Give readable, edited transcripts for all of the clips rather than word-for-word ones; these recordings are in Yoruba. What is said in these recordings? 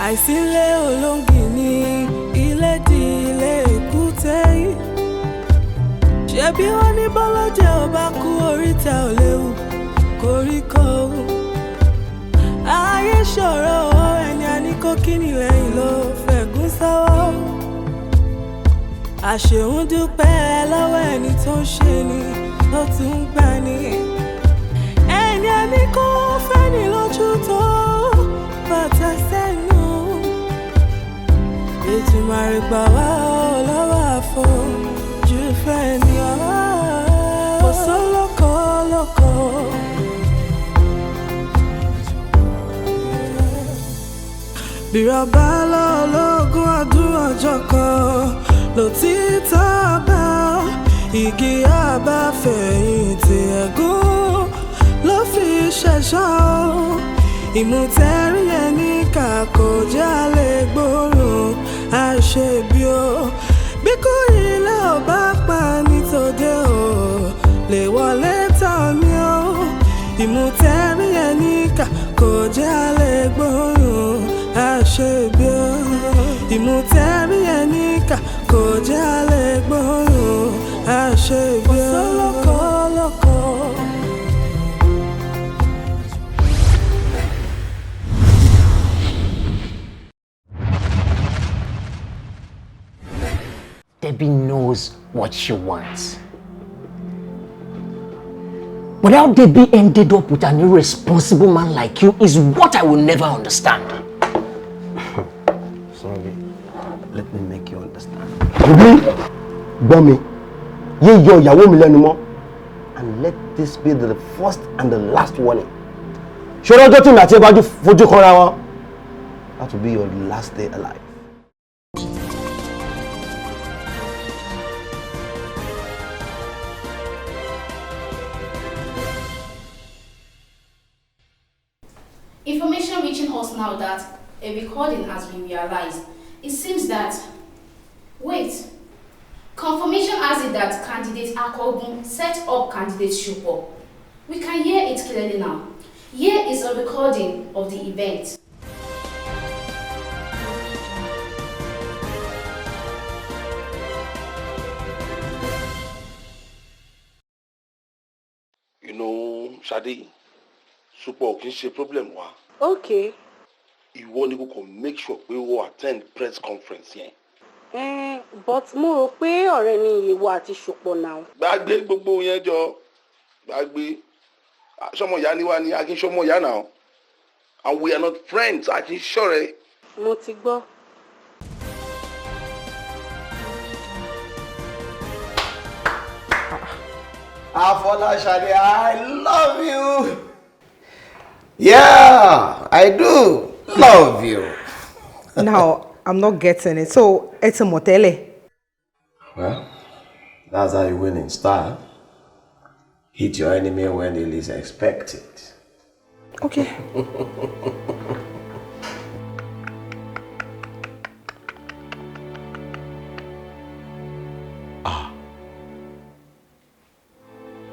Àìsílẹ̀ olóngìní ilé di ilé èkúté yìí. Ṣebí wọ́n ní bọ́lọ́jẹ́ ọba kú oríta ò léwu koríko. Ayé ṣòro ẹni a ní kó kíni lẹ́yìn ló fẹ̀gún sọ́wọ́. Àṣeun dúpẹ́ lọ́wọ́ ẹni tó ń ṣe ni tó tún ń gbà ní. Ẹni a ní kó fẹ́ ni lójú tó bàtà sẹ́nu. Ètùmàrè gbà wá lọ́wọ́ àfojú fẹ́ ni ọ̀la. Kò sólókò lóko. Bírọ̀bá lọ́lọ́gún ọdún ọjọ́ kan lòtítọ́ bá igi àbáfẹ̀yìntì ẹ̀gún ló fi ṣẹ̀ṣọ́. Ìmùtẹ́rí ẹni kàkó jálè gbóòórùn àṣebí o. Bí kò ilé ò bá pa ní tòde o lè wọlé tán ni o. Ìmùtẹ́rí ẹni kàkó jálè gbóòórùn àṣebí o. Ìmùtẹ́rí ẹni kàkó jálè gbóòórùn àṣebí o. Kò sólókò. Debbie knows what she wants. But how Debbie ended up with an irresponsible man like you is what I will never understand. Sorry, let me make you understand. Gbọ́ mi, yé yọ ìyàwó mi lẹ́nu mọ́. And let this be the first and the last warning. Ṣọ́rọ́ ọjọ́ tí mi àti ẹbájú fojú kanra wọn. That will be your last day alive. Information reaching us now that a recording has been realized. It seems that, wait, confirmation has it that candidate Akogun set up candidate Shupo. We can hear it clearly now. Here is a recording of the event. You know, Shadi, Super kì í ṣe problem wa. Okay. Ìwọ ni kò make sure pé o attend press conference yẹn. But mo rò pé ọ̀rẹ́ ni ìwọ àti Ṣùpọ̀ náà. Gbàgbé gbogbo yẹn jọ. Gbàgbé. Ṣọmọ ìyá ni wá ní Akin ṣọmọ ìyá náà. And we are not friends, Akin ṣọ̀rẹ́. Mo ti gbọ́. Afolashade, I love you. Yeah, I do love you. Now, I'm not getting it. So, it's a motele. Well, that's how you win in style. Hit your enemy when they least expect it. Okay.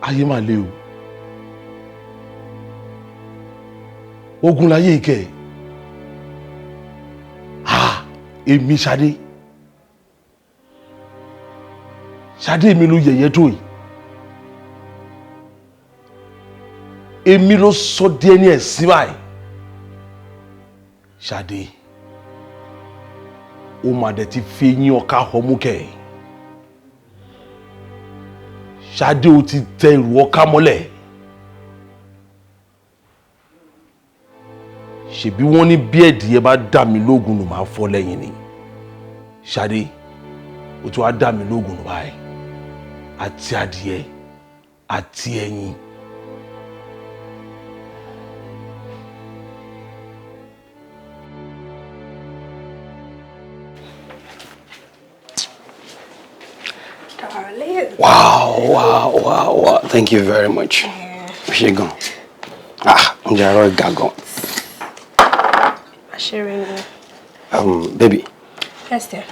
Ayé máa le o. Ogun láyé ìkẹ́. Èmi Ṣadé. Ṣadé mi ló yẹ̀yẹ́ tó yìí. Èmi ló sọ díẹ̀ ní ẹ̀sìn báyìí. Ṣadé. Ó máa dẹ̀ ti fi eyín ọ̀ka ọmú kẹ̀. Ṣadé ó ti tẹ ìrù ọ̀ka mọ́lẹ̀. Ṣebí wọ́n ní bí ẹ̀dìyẹ bá dà mí lógun nù máa fọ́ lẹ́yìn ni. Ṣadé, ó tún wá dà mí lógun nù báyìí. Àti adìyẹ, àti ẹyin. Darling. Wow. Thank you very much. Ṣé gan. Ǹjẹ́ àárọ̀ gàgàn. Sharing. Baby, Yes, dear.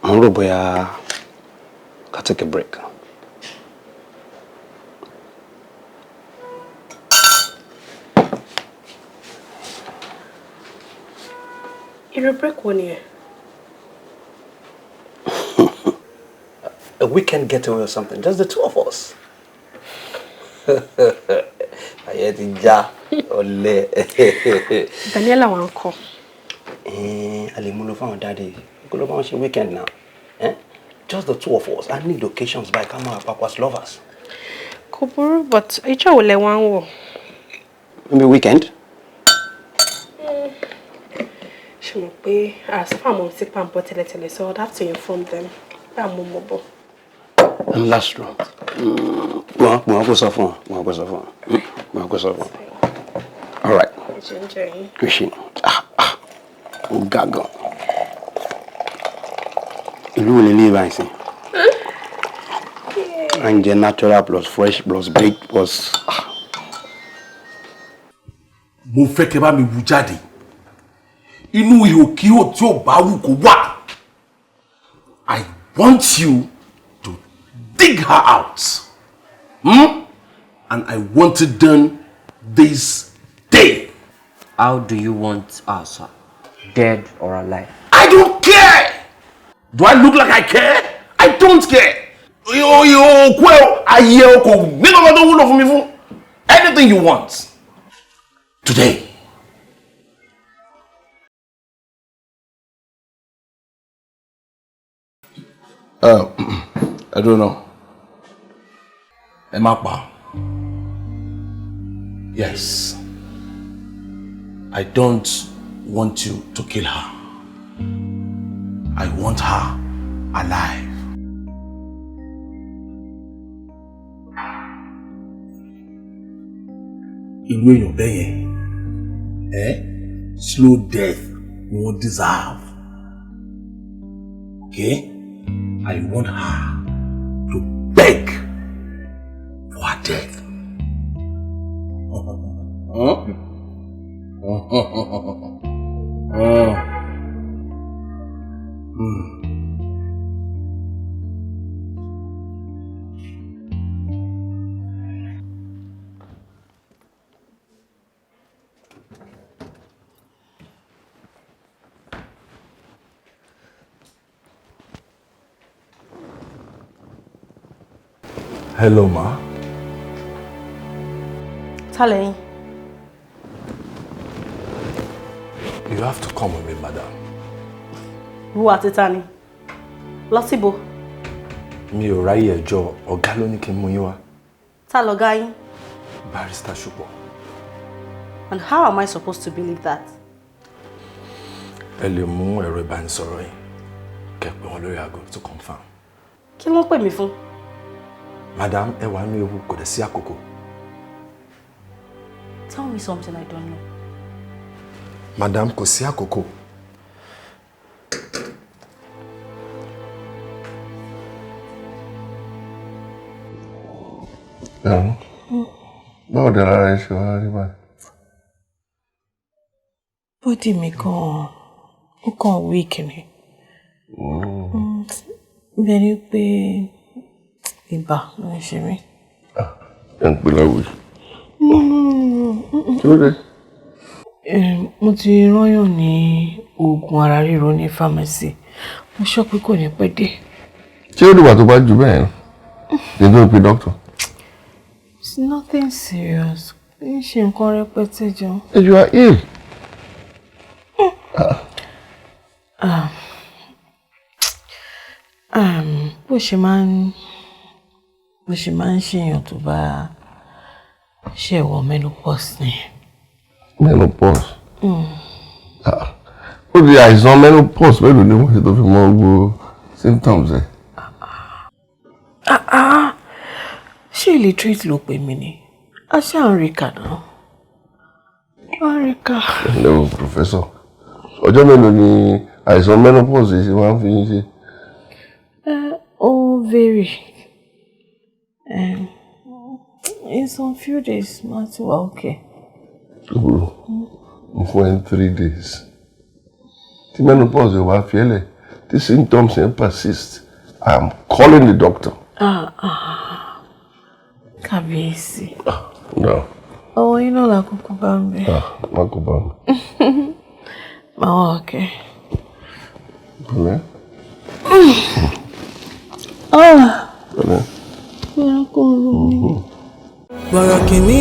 Boya, can take a break. You're a break 1 year. A weekend getaway or something, just the two of us. Daniela won't call. Alimulo found daddy. Go over weekend now. Just the two of us. I need occasions by Kama Papa's lovers. Kuburu, but each will let one war. Maybe weekend? She will pay as far as sick and potentially, so I'd have to inform them. I'm mobile. That's true. All right. Christian. Gago. You will leave, I see. And the natural plus fresh plus baked plus. Mo fẹ́ kẹ́ bá mi bú jáde. Inú ihò kí ó tí ó bá wù kó wà. I want you to dig her out. And I want it done this day. How do you want us, sir? Dead or alive? I don't care! Do I look like I care? I don't care! Anything you want. Today. I don't know. Emapa. Yes. I don't want you to kill her. I want her alive. Irú èèyàn bẹ́ẹ̀ yẹn, slow death won't deserve. Okay? I want her to beg for her death. Hello, ma. Tell You have to come with me, madam. Who are Titani? Losibo. Mi ò ráyè ẹjọ́, ọ̀gá ló ní kí n mú yín wá. Ta lọ̀gá yín? Barrister Ṣùpọ̀. And how am I supposed to believe that? Ẹ lè mú ẹ̀rọ ìbánisọ̀rọ̀ yín. Kẹ́ pè wọ́n lórí aago to confirm. Kí ló ń pè mí fún? Madam, ẹ wà nínú ewu, kò dẹ̀ sí àkókò. Tell me something I don't know. Madam, kò sí àkókò. Báwo dẹ̀ lára ẹ ṣe wá rí báyìí? Bọ́dì mi gan-an, ó kàn weak ni. Bẹ́ẹ̀ ni pé ibà ló ń ṣe mí. Ẹ ń pè láwùjọ. Kí ló dé? Mo ti rányàn ní oògùn ara ríro ní pharmacy. Mo sọ pé kò ní pẹ́ dé. Ṣé ó dìgbà tó bá jù bẹ́ẹ̀ ni? Did you pe doctor? It's nothing serious. Ń ṣe nǹkan rẹpẹtẹ jọ. You are ill. Bó ṣe máa ń ṣèyàn tó bá ṣẹ̀wọ̀ menopause ni. Menopause? Ó di àìsàn menopause mélòó ni wọ́n ṣe tó fi mọ gbogbo symptoms ẹ̀? Ṣé illiterate ló pè mí ni? A ṣe à ń rí kà náà. America. Hello, professor. Ọjọ́ mélòó ni àìsàn menopause ṣe máa ń fi yín ṣe? Ó vary. In some few days, máa ti wà okay. Mo fún ẹ ní 3 days. tí menopause wá fiẹ́lẹ̀, the symptoms persist. I am calling the doctor. Kábíyèsí. No. Oh, you know la kúkú bá ń bẹ. Má kú bá mi. Oh, okay. Bẹ́ẹ̀. Bẹ́ẹ̀. Bọ̀rọ̀ kìíní.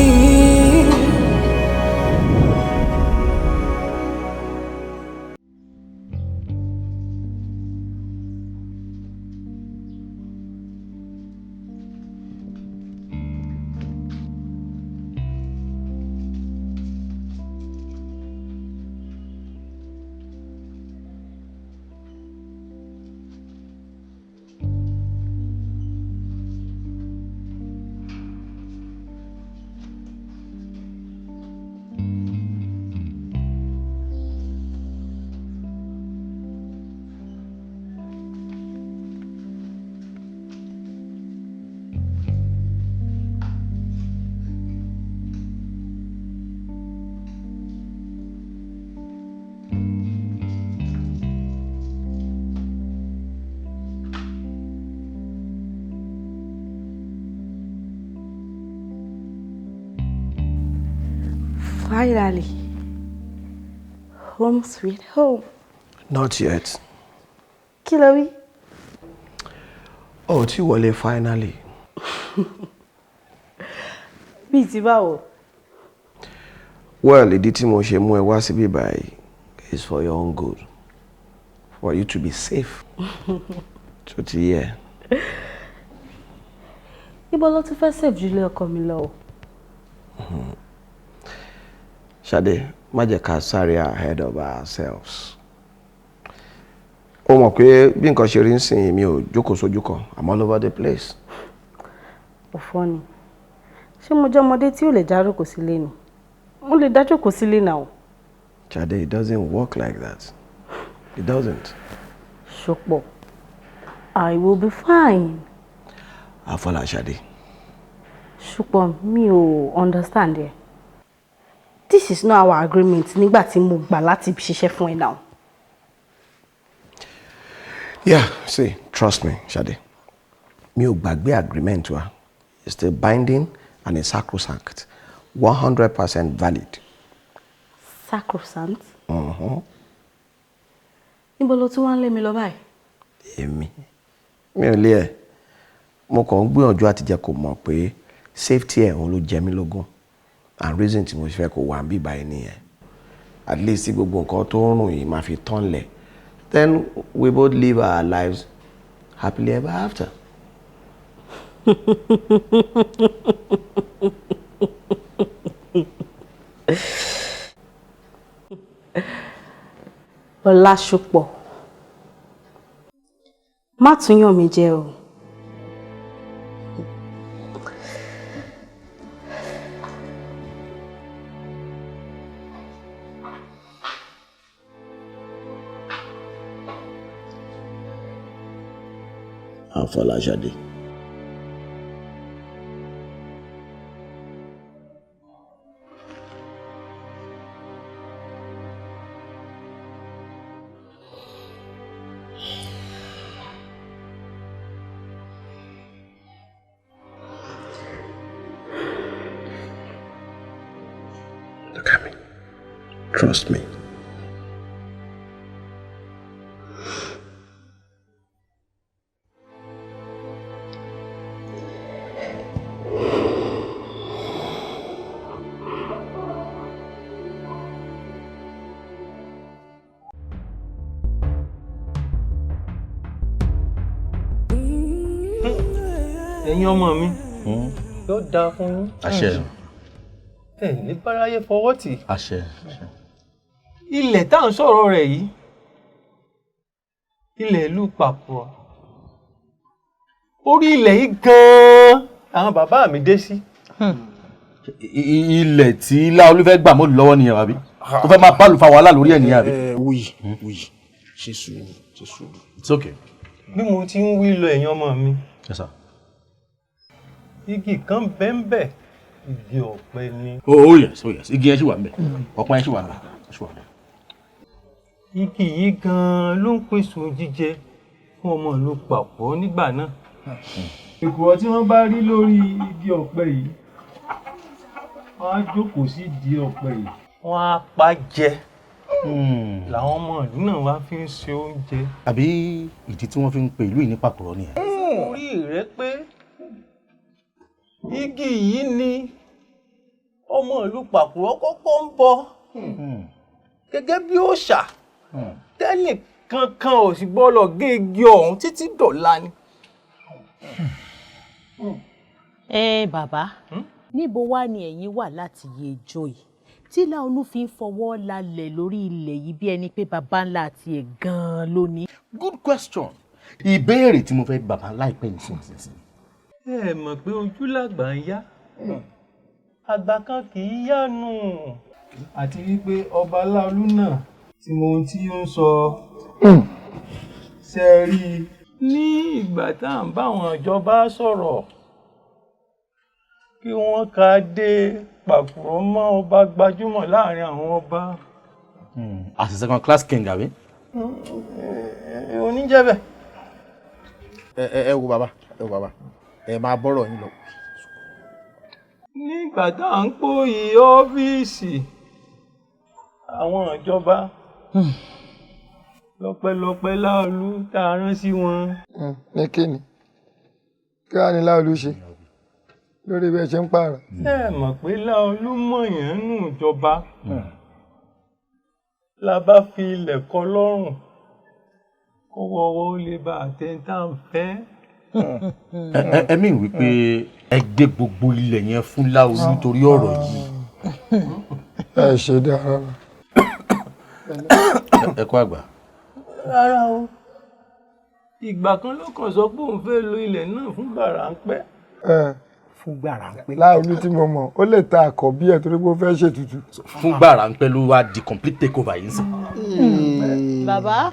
Finally, home sweet home. Not yet. Kí ló wí? Oh, tí wọlé finally. Bí ti báwo? Well, ìdí tí mo ṣe mú ẹ wá síbí báyìí is for your own good. For you to be safe. So ti yẹ. Ibo ló ti fẹ́ save jùlọ ọkọ mi lọ. Ṣadé, má jẹ́ ká sáré ahead of ourselves. Ó mọ̀ pé bí nǹkan ṣe rí ń sìn mi ò jókòó sójú kan. I'm all over the place. Òfò ni. Ṣé mo jẹ́ ọmọdé tí ò lè dárúkọ sílé ni? Mo lè dájókòó sílé náà. Ṣadé, it doesn't work like that. It doesn't. Ṣọpọ̀. I will be fine. Afọlá Ṣadé. Ṣùpọ̀ mi ò understand ẹ. This is not our agreement nígbà tí mo gbà láti ṣiṣẹ́ fún ẹ now. Yeah, see, trust me, Ṣadé. Mi ò gbàgbé agreement wa. It's still binding and it's sacrosanct. 100% valid. Sacrosanct? Níbo lo tún wá ń lé mi lọ báyìí? Èmi. Mi ò lé ẹ. Mo kàn ń gbìyànjú àti jẹ́ kó mọ̀ pé safety ẹ̀ òun ló jẹ mí lógún. And reason tí mo fẹ́ kó wà ń bí báyìí nìyẹn. At least tí gbogbo nǹkan tó ń rùn yìí máa fi tán lẹ̀. Then we both live our lives happily ever after. Ọláṣùpọ̀. Má tún yàn mí jẹ o. Afọlá Ṣadé. Look at me. Trust me. Ẹ̀yin ọmọ mi yóò dáa fún yín. Àṣẹ. Ẹ ní báráyé fọwọ́ tì. Àṣẹ. Ilẹ̀ tá à ń sọ̀rọ̀ rẹ̀ yìí ilẹ̀ ìlú Papua. Orí ilẹ̀ yìí gan-an àwọn bàbá mi dé sí. Ilẹ̀ tí Láolú fẹ́ gbà mọ́ lọ́wọ́ nìyẹn àbí? Tó fẹ́ máa bálù fa wàhálà lórí ẹ̀ nìyẹn àbí? Wí ṣe sùúrù. It's okay. Bí mo ti ń wí lọ ẹ̀yin ọmọ mi. Yes, sir. Igi kan bẹ́ńbẹ́ igi ọ̀pẹ ni. Oh yes. Igi yẹn ṣì wà ńbẹ̀. Ọ̀pẹ yẹn ṣì wà ńbẹ̀. igi yìí gan-an ló ń pèsè jíjẹ fún ọmọ ìlú Pàpọ̀ nígbà náà. Èkùrọ́ tí wọ́n bá rí lórí igi ọ̀pẹ yìí wọ́n á jókòó sí ìdí ọ̀pẹ yìí wọ́n á pa jẹ làwọn ọmọ ìlú náà wá fi ń ṣe oúnjẹ. àbí ìdí tí wọ́n fi ń pe ìlú yìí ní Pàkúrọ̀ nìyẹn. orí rẹ pé igi yìí ni ọmọ ìlú Pàkúrọ̀ kọ́kọ́ ń bọ gẹ́gẹ́ bí òòṣà tẹ́nì kankan ò sì gbọ́dọ̀ gé igi ọ̀hún títí dọ̀la ni. Bàbá níbo wá ni ẹ̀yin wà láti yé ijó yìí tí Láolú fi ń fọwọ́ lálẹ̀ lórí ilẹ̀ yìí bí ẹni pé baba ńlá àti ẹ̀ gan-an ló ní. Good question. Ìbéèrè tí mo fẹ́ bàbá láìpẹ́ nísinsìnyí. Ẹ mọ̀ pé ojú làgbà ń yá àgbà kan kì í yánu àti wípé ọba Láolú náà tí mo ohun tí ó ń sọ ṣe rí i ní ìgbà tá à ń bá àwọn ìjọba sọ̀rọ̀ kí wọ́n ká dé Pàkúrọ̀ mọ́ ọba gbajúmọ̀ láàrin àwọn ọba. As a second class king àbí. Oníjẹ́bẹ̀. ẹ wo bàbá ẹ máa bọ́rọ̀ yín lọ. Nígbà tá à ń pòyì ọ́fíìsì àwọn ìjọba lọ́pẹ́lọpẹ́ Láolú tá a rán sí wọn. Ní kíni kí wàá ní Láolú ṣe lórí bí ẹ ṣe ń pààrọ̀. Ẹ mọ̀ pé Láolú mọ̀yàn nù ìjọba la bá fi ilẹ̀ kọ́ lọ́rùn kó wọ́wọ́ ó lè bá àtẹ̀ntà ń fẹ́. Ẹ mí wípé ẹ gbé gbogbo ilẹ̀ yẹn fún Láolú nítorí ọ̀rọ̀ yìí. Ẹ ṣe dára. Ẹ kú àgbà. Rárá o ìgbà kan ló kàn sọ pé òun fẹ́ lo ilẹ̀ náà fún gbàrà ń pẹ́. Fún gbàrà ń pẹ́. Láolú tí mo mọ̀ ó lè ta àkọ́bí ẹ̀ torí pé ó fẹ́ ṣètùtù. Fún gbàrà ń pẹ́ ló wá di complete takeover yìí sí. Bàbá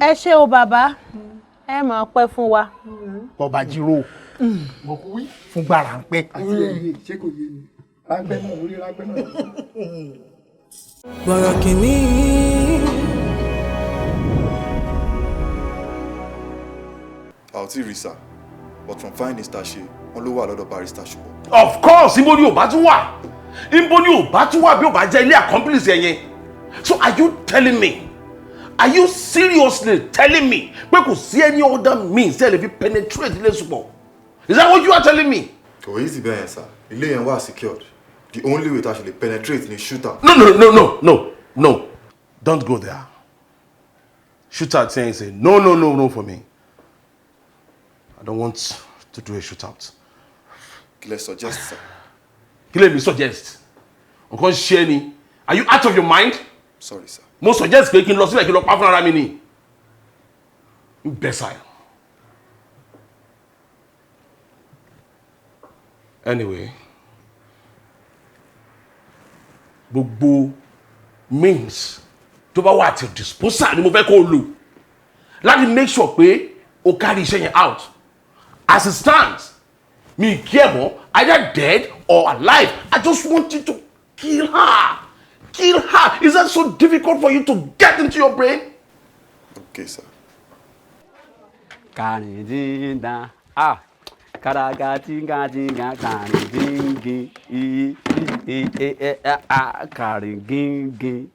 ẹ ṣé o bàbá ẹ máa pẹ́ fún wa. Bọ́ba jírò mo kú wí fún gbàrà ń pẹ́. àti ẹ̀yìn ṣé kò yé mi rágbẹ́ náà orí rágbẹ́ náà. Gbọ̀rọ̀ kìíní. a ò tí ì rí sá but from fine Mr. ṣe wọn ló wà lọ́dọ̀ barrister ṣùgbọ́n. Of course ibo ni ò bá tún wà ibo ni ò bá tún wà bí ò bá jẹ́ ilé accomplice yẹn. So are you telling me are you seriously telling me pé kò sí any other means tẹ́ lè fi penetrate ilé Ṣùpọ̀? Is that what you are telling me? kò easy bẹ́ẹ̀ yẹn sá ilé yẹn wà secured the only way ta ṣe lè penetrate ni shooter. No don't go there. Shootout saying say no for me. I don't want to do a shootout. Kí lẹ suggest sir. Kí lẹ mi suggest? Nǹkan ṣe ni. Are you out of your mind? Sorry sir. Mo suggest pé kí n lọ sílẹ̀ kí n lọ pa fún ara mi ni. Imbecile. Anyway, gbogbo means tó bá wà at your disposal ni mo fẹ́ kó o lò láti make sure pé o carry iṣẹ́ yẹn out. As it stands, me care more, either dead or alive. I just want you to kill her. Kill her. Is that so difficult for you to get into your brain? Okay, sir. Karinda karagatinga karingingi karingingi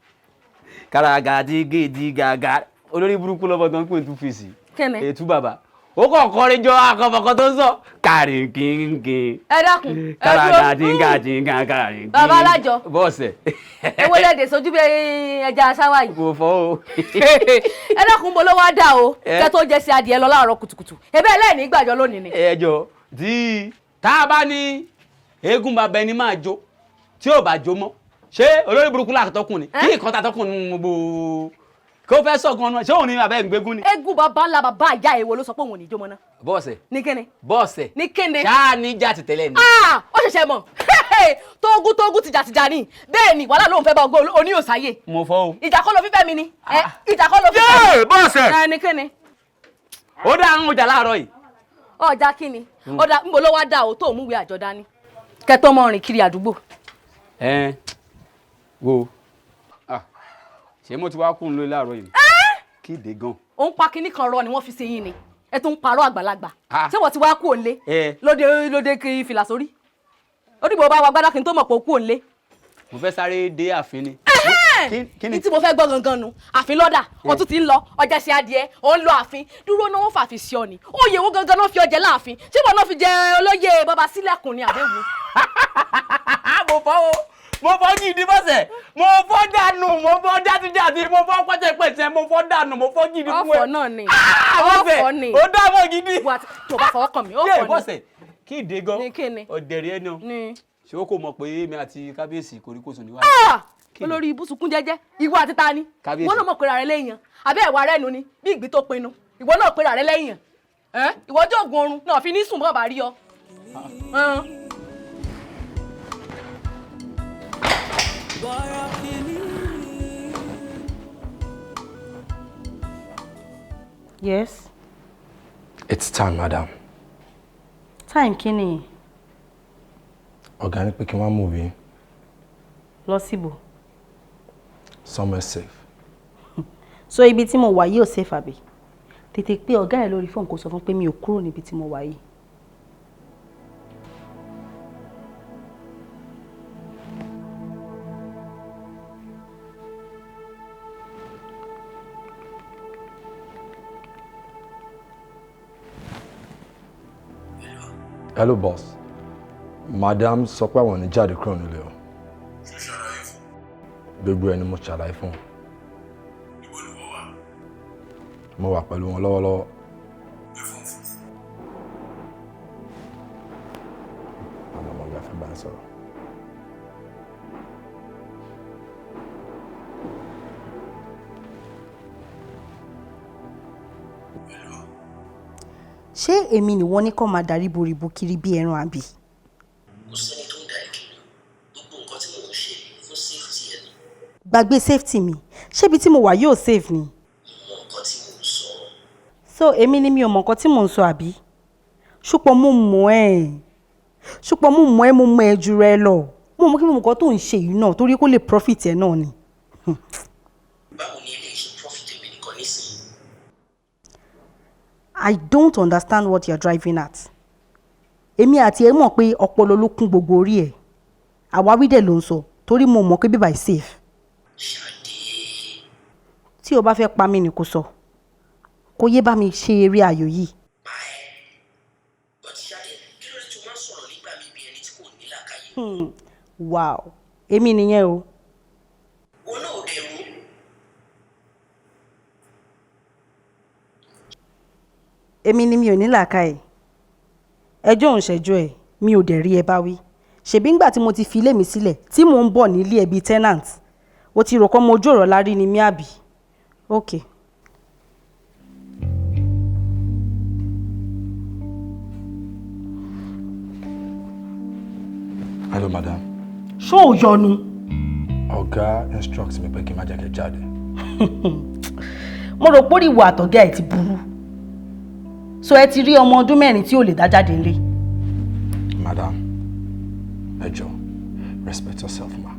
karagadigidigaga olórí burúkú lọ́bọ̀ tó ń pè tú fèsì. Kẹ́nẹ̀. Ètú bàbá ó kàn kọrin jọ akọ̀fọ̀kọ̀ tó ń sọ karingingi. Ẹ dákun karagatinga karingingi. Bàbá alájọ. Bọ́ọ̀sẹ̀. Ewé lẹ́dẹ̀ sojú bí ẹja aṣáwá yìí. Kò fọ́ o. Ẹ dákun bó ló wá dà o kẹ́ tó jẹ sí adìẹ lọ láàárọ̀ kùtùkùtù ebe ẹlẹ́ni gbàjọ lónìí ni. Ẹjọ́ tí tá a bá ní eégún bàbá ẹni máa jó tí ò bá jó mọ́ ṣé olórí burúkú láàtọ́kùn ni kí nǹkan tàtọ́kùn ní gbogbo kó fẹ́ sọ̀kan náà ṣé òun ní bàbá ẹ̀ ń gbégún ni. Eégún bàbá ńlá bàbá àyà èwo ló sọ pé òun ò ní jó mọ́ náà. Bọ́ọ̀sẹ̀. Ní kíni. Bọ́ọ̀sẹ̀. Ní kíni. ṣáà ní jà ti tẹ̀lé ni. Ó ṣẹ̀ṣẹ̀ mọ̀ tógún tìjàtìjà ni bẹ́ẹ̀ ni wàhálà lóun fẹ́ bá ọgbọ́n oníyòsáyè. Mo fọ́ o. Ìjà kọ́ ló fífẹ́ mi ni ìjà kọ́ ló fífẹ́ mi. Bọ́ọ̀sẹ̀. Ní kíni. Ó dá àwọn ọjà láàárọ̀ yìí. Ọjà kíni ọ̀dà ń bọ̀ ló wá dà ó tó mú ìwé àjọ dání kẹtọ́ mọ́ rìn kiri àdúgbò. Wo ṣé mo ti wá kún un lórí láàárọ̀ yìí. Kéde gan. Ó ń pa kinní kan rọ ni wọ́n fi ṣe yín ni. Ẹ tún ń parọ́ àgbàlagbà. Ṣé wọ́n ti wá kú òǹlé? Lóde kí fìlà sórí. Ó dìbò bá wa gbádá kí n tó mọ̀ pé ó kú òǹlé. Mo fẹ́ sáré dé ààfin ni. Kí tí mo fẹ́ gbọ́ gangan nu ààfin lọ́dà ó tún ti ń lọ ọjà sí adìẹ ó ń lọ ààfin dúró náà wọ́n fàáfi sí ọ ni oyè wo gangan náà fi ọjẹ láàfin tí wọn náà fi jẹ olóyè bàbá sílẹ̀kùn ni àbẹ̀wò. mo fọ́ gidi bọ́sẹ̀ mo fọ́ dànù mo fọ́ játijàti mo fọ́ pẹ́tẹ́pẹ́tẹ́ mo fọ́ dànù mo fọ́ gidi fún ẹ. ọ̀fọ̀ náà ni ọ̀fọ̀ ni ó dààmú gidi. tó bá fọwọ́ kàn mí ọ̀fọ̀ ni. bọ́sẹ̀ kí ìdè gan ọ̀dẹ̀rẹ̀ ẹ̀ náà ṣé o kò mọ̀ pé èmi àti kábíyèsí koríkòsùn níwájú. Olórí ibùsùnkún jẹ́jẹ́ ìwọ àti ta ni ìwọ náà mọ̀ pé ràrẹ́ lẹ́yìn abẹ́ ẹ̀wà rẹ̀ nu ni bí ìgbín tó pinnu ìwọ náà pé ràrẹ́ lẹ́yìn ìwọ jẹ́ ògùn oorun náà fi ní sùn bọ́ bá rí ọ. Yes. It's time, madam. Time kí ni? Ọ̀gá ní pé kí wọ́n move in. Lọ síbò. Somewhere safe. So ibi tí mo wà yìí ò safe àbí? Tètè pé ọ̀gá ẹ̀ lórí fóònù kó sọ fún pé mi ò kúrò níbi tí mo wà yìí. Hello, boss. Madam sọ pé àwọn ò ní jáde kúrò nílé o. Gbogbo ẹni mo ṣàlàyé fún. Mo wà pẹ̀lú wọn lọ́wọ́lọ́wọ́. Àwọn ọmọ ìgbà fẹ́ bá ń sọ̀rọ̀. Ṣé èmi ni wọ́n ní kó máa darí boríbo kiri bí ẹran àbí? Kò sẹ́ni tó ń darí kiri. Gbogbo nǹkan tí mò ń ṣe fún safety ẹ̀ ni. Gbàgbé safety mi. Ṣébi tí mo wà yóò safe ni? Mo mọ nǹkan tí mò ń sọ. So èmi ni mi ò mọ nǹkan tí mò ń sọ àbí? Ṣùpọ̀ mo mọ̀ ẹ́. Ṣùpọ̀ mo mọ̀ ẹ́ mo mọ ẹ jù rẹ lọ. Mo mọ kí mo mọ nǹkan tó ń ṣe yìí náà torí kó lè profit ẹ náà ni. Báwo ni ilé iṣẹ́ profit èmi nìkan nísìnyí? I don't understand what you're driving at. Èmi àti ẹ mọ̀ pé ọpọlọ ló kún gbogbo orí ẹ̀. Àwáwí dẹ̀ ló ń sọ torí mo mọ̀ pé bíbá is safe. Tí o bá fẹ́ pa mí ni kò sọ. Kò yé bá mi ṣe eré ayò yìí. Wow, èmi nìyẹn o. Èmi ni mi ò ní làákàyè. Ẹjọ́ òun ṣẹjọ́ ẹ̀ mi ò dẹ̀ rí ẹ bá wí. Ṣèbí ńgbà tí mo ti fi ilé mi sílẹ̀ tí mò ń bọ̀ nílé ẹbí tenant. O ti rò kọ́ mo ojú ọ̀rọ̀ lárí ni mí àbí? Okay. Hello, madam. Ṣó o yọnu? Ọ̀gá instructs mi pé kí n má jẹ́ kẹ́ jáde. Mo rò pé orí ìwà àtọ̀gá ẹ̀ ti burú. So ẹ ti rí ọmọ ọdún mẹ́rin tí ò lè dá jáde nílé. Madam, ẹ jọ̀ọ́, respect yourself, ma.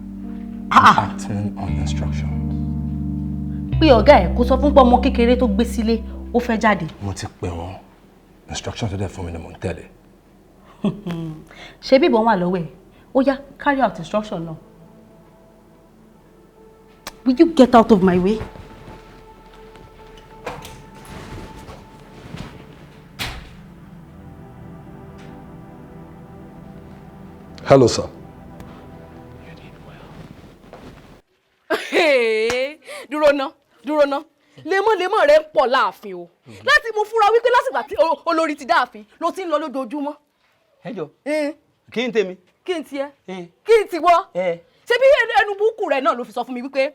I'm acting on instructions. Pé ọ̀gá ẹ̀ kó sọ fún pé ọmọ kékeré tó gbé sílé ó fẹ́ jáde. Mo ti pè wọ́n. Instructions tó dẹ̀ fún mi ni mo ń tẹ̀lé. Ṣé bí ìbọn wà lọ́wọ́ ẹ̀? Ó yá, carry out instruction now. Will you get out of my way? Hello, sir. Dúró ná. Lemọ́lemọ́ rẹ̀ ń pọ̀ láàfin o. Láti mo fúra wípé lásìgbà tí olórí ti dáàfin ló ti ń lọ lójoojúmọ́. Ẹ jọ. Kí n tèmi? Kí n tiẹ̀? Kí n tiwọ́? Ṣé bí ẹnu búkú rẹ̀ náà ló fi sọ fún mi wípé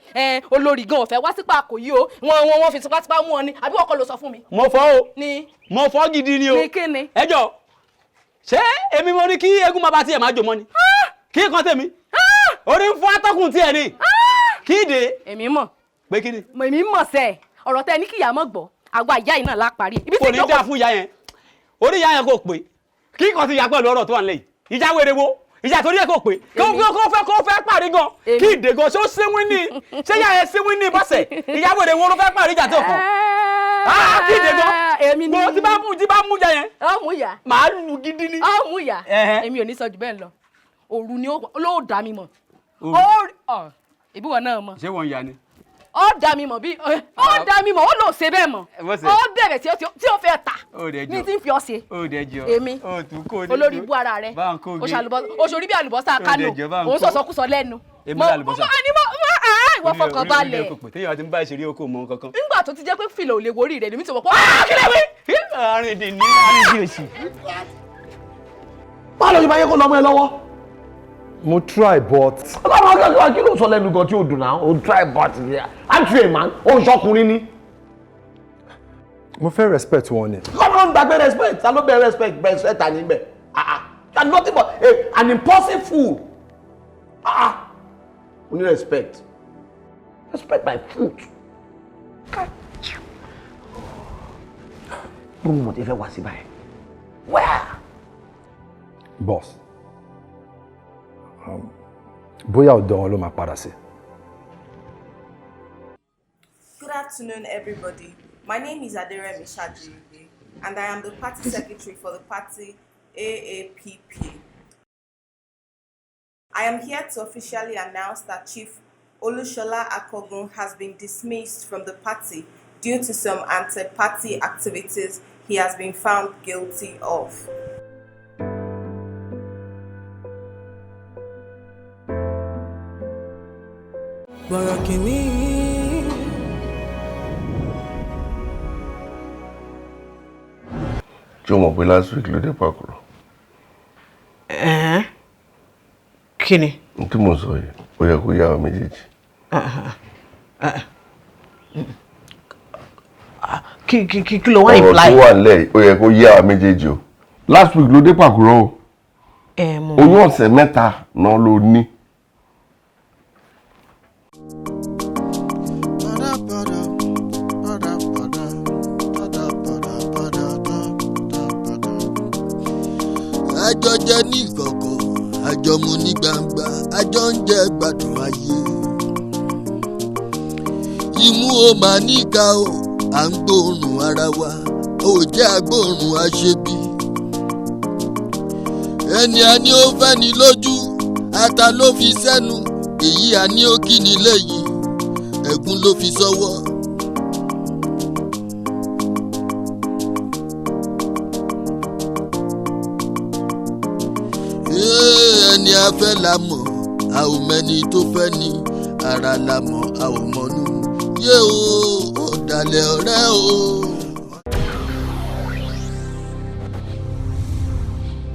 olórí gan ò fẹ́ wá sípà kò yí o wọ́n fi tipátipá mú ọ ni àbí wọ́n kọ́ ló sọ fún mi. Mo fọ́ o. Ni. Mo fọ́ gidi ni o. Ní kí ni? Ẹ jọ. Ṣé èmi mo ní kí eégún bàbá tiẹ̀ máa jò mọ́ ni? Kí kan tèmi? Orí ń fún atọ́kùn tiẹ̀ ni. Kíde. Èmi mọ̀. Pé kí ni? Èmi mọ̀ sẹ́ ọ̀rọ̀ tẹ ní kíyà mọ̀ gbọ́ àwa ìyá yìí náà láparí. Kò ní dáa fún ìyá yẹn. Orí ìyá yẹn kò pé. Kí kan ti yà pẹ̀lú ọ̀rọ̀ tó wà nílẹ̀ yìí. Ìjà wèrè wo? ìjà torí ẹ̀ kò pé kó fẹ́ parí gan kí ìdè gan ṣó síwín ní ṣé yà ẹ síwín ní bọ́sẹ̀ ìyàwó rẹ̀ wo ló fẹ́ parí ìjà tó kàn kí ìdè gan mo tí bá mú jẹ yẹn ọmú ìyá màá lu gidi ní. ọmú ìyá èmi ò ní sọ jù bẹ́ẹ̀ lọ òru ni ó dá mi mọ̀ ìbí wọn náà mọ̀. ṣé wọn yà ni. ó dá mi mọ̀ bí ó dá mi mọ̀ ó lò ṣe bẹ́ẹ̀ mọ̀ ó bẹ̀rẹ̀ tí ó fẹ́ ta ní tí ń fi ọ ṣe èmi olórí ibú ara rẹ oṣoorí bí àlùbọ́sà kánò òun sọ̀sọ́kùsọ lẹ́nu ìwọ fọkàn balẹ̀. téèyàn ti ń bá ìṣeré oko mọ kankan. nígbà tó ti jẹ́ pé fìlà ò lè worí rẹ̀ lèmi ti wọ̀ pé kílẹ̀ wí. àrìndì ní àrìndì òsì. báwo ló ṣe máa yẹ kó lọ ọmọ ẹ lọ́wọ́. mo try but. ọlọ́run akẹ́kọ̀ọ́ kí ló sọ lẹ́nu gan tí o dùn náà o try but aren't you a man o ń ṣọkùnrin ni. mo fẹ́ respect wọn ni. kọ́mọ́ ń gbàgbé respect ta ló bẹ respect ta ní bẹ̀ you are nothing but an impulsive fool. o ní respect my food. bó mo ti fẹ́ wá sí báyìí. where. boss bóyá ọ̀dọ̀ wọn ló máa padà sí. Good afternoon, everybody. My name is Aderemi Shajiribe, and I am the party secretary for the party AAPP. I am here to officially announce that Chief Olushola Akogun has been dismissed from the party due to some anti-party activities he has been found guilty of. Ṣé o mọ̀ pé last week ló dé Pàkúrọ̀? Kí ni? N tí mo sọ yìí, ó yẹ kó yá ọ méjèèjì. Kí ló wá imply? Ọ̀rọ̀ tó wà nílẹ̀ ó yẹ kó yá ọ méjèèjì o. Last week ló dé Pàkúrọ̀ o. Oyún ọ̀sẹ̀ mẹ́ta náà ló ní. Àjọ jẹ ní ìkọ̀kọ̀, àjọ mu ní gbangba, àjọ ń jẹ gbádùn ayé. Imú o máa níka o, à ń gbóòórùn ara wa, ò jẹ́ agbóòórùn aṣebi. Ẹni a ní ó fẹ́ ni lójú, ata ló fi sẹ́nu, èyí a ní ó kí ni lẹ́yìn, ẹ̀gún ló fi sọ́wọ́. Ẹni a fẹ́ la mọ̀, a ò mẹ́ni tó fẹ́ ni, ara la mọ̀, a ò mọ̀nú. Yé o, ọ̀dàlẹ̀ ọ̀rẹ́ o.